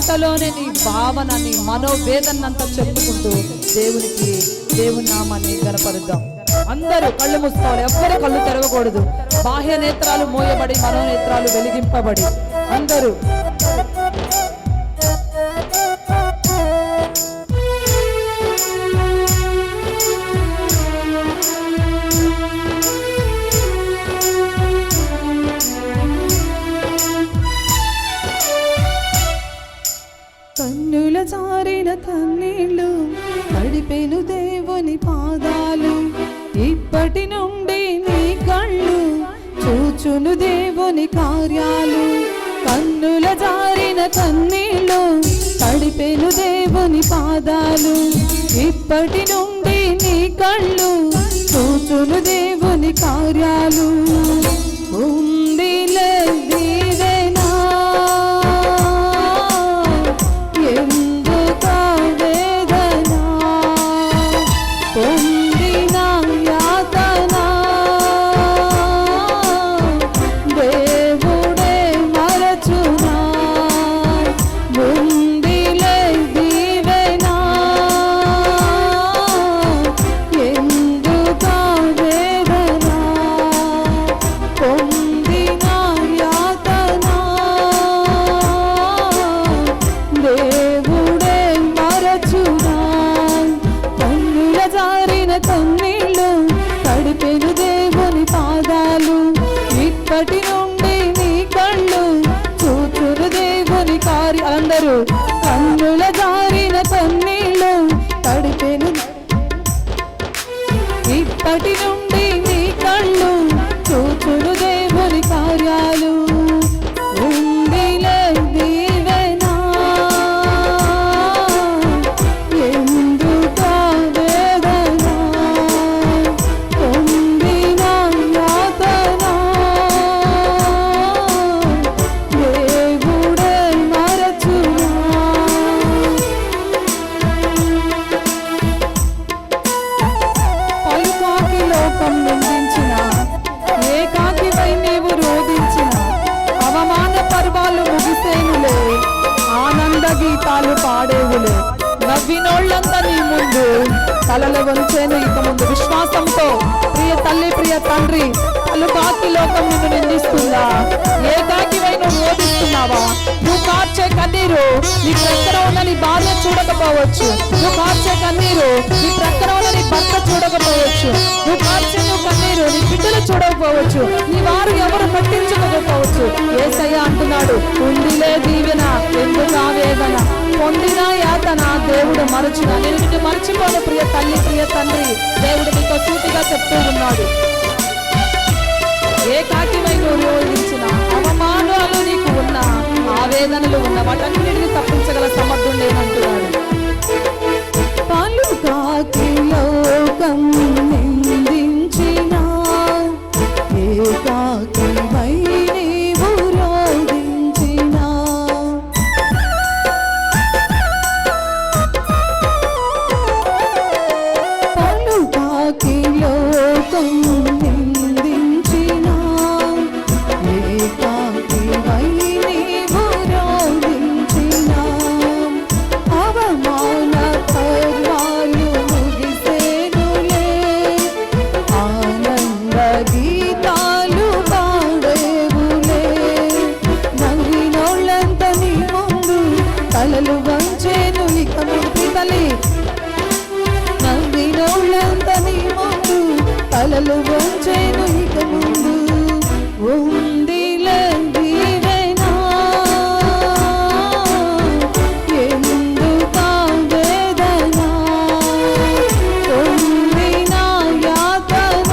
మాటలోనే నీ భావన, నీ మనోవేదనంతా చెప్పుకుంటూ దేవుని నామాన్ని గణపరుద్దాం. అందరూ కళ్ళు మూసుకోవాలి, ఎవ్వరి కళ్ళు తెరవకూడదు. బాహ్య నేత్రాలు మోయబడి మనోనేత్రాలు వెలిగింపబడి అందరూ కన్నుల జారిన కన్నీళ్ళు తడిపెను దేవుని పాదాలు, ఇప్పటి నుండి నీ కళ్ళు చూచును దేవుని కార్యాలు. కన్నుల జారిన కన్నీళ్ళు తడిపెను దేవుని పాదాలు, ఇప్పటి నుండి నీ కళ్ళు చూచును దేవుని కార్యాలు. ఉందిలే దీవెనా ఇప్పటి నుండి నీ కళ్ళు చూచురు దేవుని కార్యాలు. అందరూ కన్నుల జారిన కన్నీళ్ళు తడిపెను, ఇప్పటి నుండి నీ కళ్ళు చూచురు దేవుని కార్యాలు. ఉందిలే దీవెనా ఎందుకా వేదనా, పొందిన యాతన దేవుడే మరచునా. పలుకాకి లోకం నిందించిన, ఏకాకిపై నీవు రోధించిన, అవమాన పర్వాలు ముగిసేనులే, ఆనంద గీతాలు పాడేవులే. నవ్వినోళ్ళంతా నీ ముందు తలలు వంచేను ఇక ముందు. విశ్వాసంతో ప్రియ తల్లి, ప్రియ తండ్రి, పలుకాకి లోకం నిన్ను నిందిస్తుందా? ఏకాకివై నువ్వు రోధిస్తున్నావా? నువ్వు కార్చే కన్నీరు నీ ప్రక్కన ఉన్న నీ భార్య చూడకపోవచ్చు, నువ్వు కార్చే కన్నీరు నీ ప్రక్కన ఉన్న నీ భర్త చూడకపోవచ్చు, నువ్వు కార్చే కన్నీరు నీ బిడ్డలు చూడకపోవచ్చు, నీ వారు ఎవరు పట్టించుకోకపోవచ్చు. యేసయ్య అంటున్నాడు, ఉండిలే దీవెన ఎందుకు ఆవేదన, పొందిన యాతన దేవుడు మరచున. నేను నిన్ను మర్చిపోను ప్రియ తల్లి, ప్రియ తండ్రి, దేవుడు నీకు సూటిగా చెప్తూ ఉన్నాడు. ఏకాకివై నువ్వు రోధించిన, అవమానాలు నీకు ఉన్న, ఆవేదనలు ఉన్న, వాటన్నిటిని తప్పించగల సమర్థుడు నేనంటున్నాడు. పలుకాకి లోకం నిందించిన, ఏకాకివై నీవు రోధించిన, పలుకాకి లోకం నిందించిన, ఏకాకివై నీవు రోధించిన, అవమాన పర్వాలు ముగిసేనులే, ఆనంద గీతాలు పాడేవులే. నవ్వినోళ్ళంత నీ ముందు తలలు వంచేను ఇక ముందు తల్లి, నవ్వినోళ్ళంత నీ ముందు తలలు వంచేను ఇక ముందు. ఉందిలే దీవెనా ఎందుకా వేదనా, పొందిన యాతన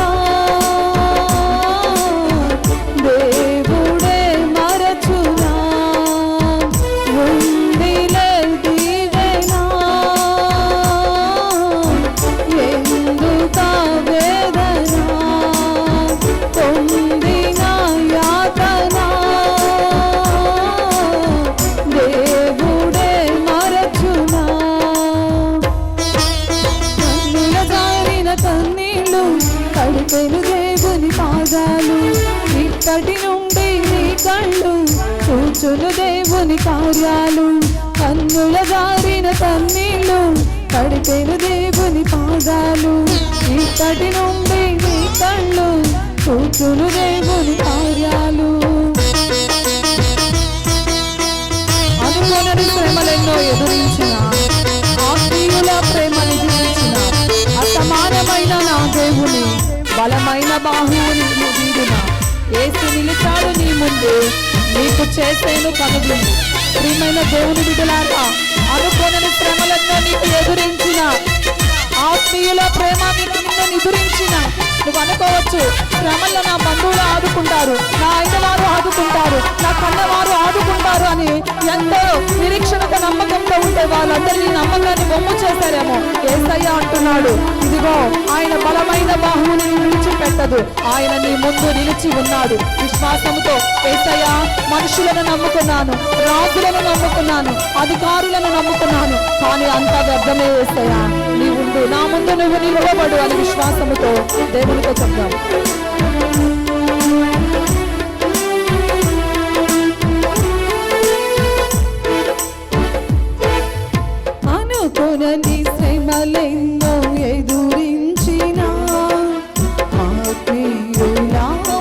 దేవుడే మరచునా. ఉందిలే దీవెనా ఎందుకా వేదనా, పొందిన యాతన దేవుడే మరచునా. కన్నుల జారిన కన్నీళ్ళు తడిపెను దేవుని పాదాలు, ఇప్పటి నుండి నీ కళ్ళు చూచును దేవుని కార్యాలు. కడిపేను దేవుని పాదాలు, ఇక్కడి నుండి నీ కళ్ళు చూచును దేవుని కార్యాలు. అనుకోనని శ్రమలెన్నో ఎదురించిన, ఆత్మీయుల ప్రేమ నిధించిన, అసమానమైన నా దేవుని బలమైన బాహువుని వీడున యేసు నిలిచాడు నీ ముందు, నీకు చేసేను కనువిందు. ప్రియమైన దేవుని బిడ్డలారా, అనుకోనని శ్రమలెన్నో నీకు ఎదురించిన, ఆత్మీయుల ప్రేమ నిన్ను ఎదురించిన, నువ్వు అనుకోవచ్చు శ్రమల్లో నా బంధువులు ఆదుకుంటారు, నా అయిన వారు ఆదుకుంటారు, నా కన్నవారు ఆదుకుంటారు అని ఎంతో నిరీక్షణతో నమ్మకంతో ఉంటే వాళ్ళందరినీ నమ్మకాన్ని బొమ్ము చేశారేమో. యేసయ్య అంటున్నాడు, ఇదిగో ఆయన బలమైన బాహువుని విడిచిపెట్టదు, ఆయన నీ ముందు నిలిచి ఉన్నాడు. విశ్వాసంతో యేసయ్య, మనుషులను నమ్ముకున్నాను, రాజులను నమ్ముకున్నాను, అధికారులను నమ్ముకున్నాను, కానీ అంతా వ్యర్థమే యేసయ్య, నీ ముందు నా ముందు నువ్వు నిలవబడు అని విశ్వాసముతో దేవునితో చెప్తాం. అనుకోనని శ్రమలెన్నో ఎదురించిన, ఆత్మీయుల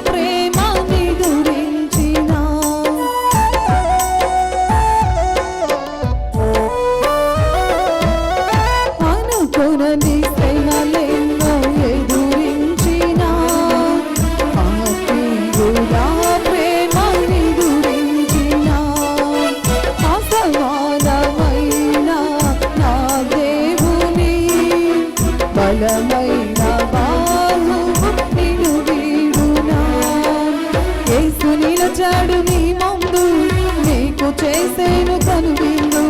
ప్రేమ నిదురించిన, అనుకోనని శ్రమలెన్నో ఎదురించిన, ఆత్మీయుల ప్రేమ నిదురించిన, అసమానమైన నా దేవుని బలమైన బాహువు నిన్ను వీడునా. యేసు నిలచాడు నీ ముందు, నీకు చేసేను కనువిందు.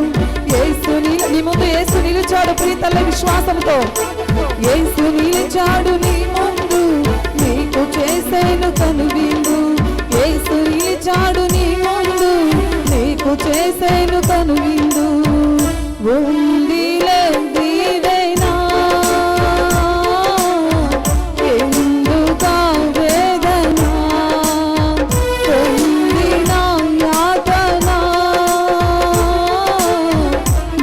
నీ ముందు యేసు నిలిచాడు ప్రీతల్ల విశ్వాసంతో. యేసు నిలిచాడు నీ ముందు, నీకు చేసేను కనువిందు. యేసు నిలిచాడు నీ ముందు, నీకు చేసేను కనువిందు. ఉందిలే దీవెనా, ఎందుకా వేదనా, పొందిన యాతన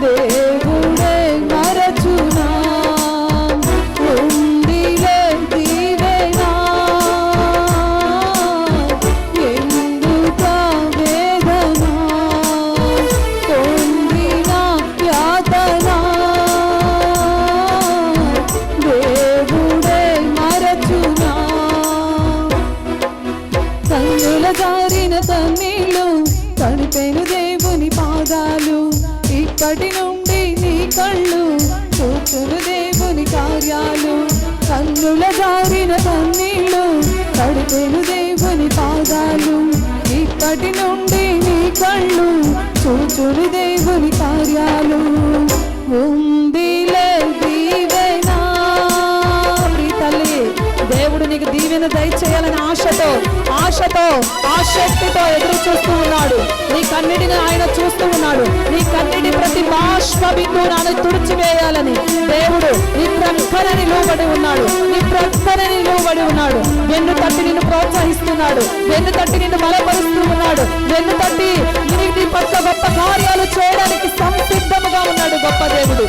దేవుడే మరచునా. ఉందిలే దీవెనా, ఎందుకా వేదనా, పొందిన యాతన దేవుడే మరచునా. కన్నుల జారిన కన్నీళ్ళు తడిపెను దేవుని పాదాలు, ఇక్కడి నుండి నీ కళ్ళు చూచును దేవుని కార్యాలు. కన్నుల జారిన కన్నీళ్ళు తడిపెను దేవుని పాదాలు, ఇక్కడి నుండి నీ కళ్ళు చూచును దేవుని కార్యాలు. ఉందిలే దీవెనా. తల్లి, దేవుడు నీకు దీవెన దయచేయాలని ఆశతో ఆసక్తితో ఎదురు చూస్తూ ఉన్నాడు. నీ కన్నిటిని ఆయన చూస్తూ ఉన్నాడు. నీ కన్నిటి ప్రతి బాష్ప బిందువును ఆయన తుడిచివేయాలని దేవుడు నీ ప్రక్కనని లోబడి ఉన్నాడు. నీ ప్రక్కనని లోబడి ఉన్నాడు. వెన్ను తట్టి నిన్ను ప్రోత్సహిస్తున్నాడు. వెన్ను తట్టి నిన్ను బలపరుస్తూ ఉన్నాడు. వెన్ను తట్టి నీ పట్ల గొప్ప కార్యాలు చేయడానికి సంసిద్ధముగా ఉన్నాడు గొప్ప దేవుడు.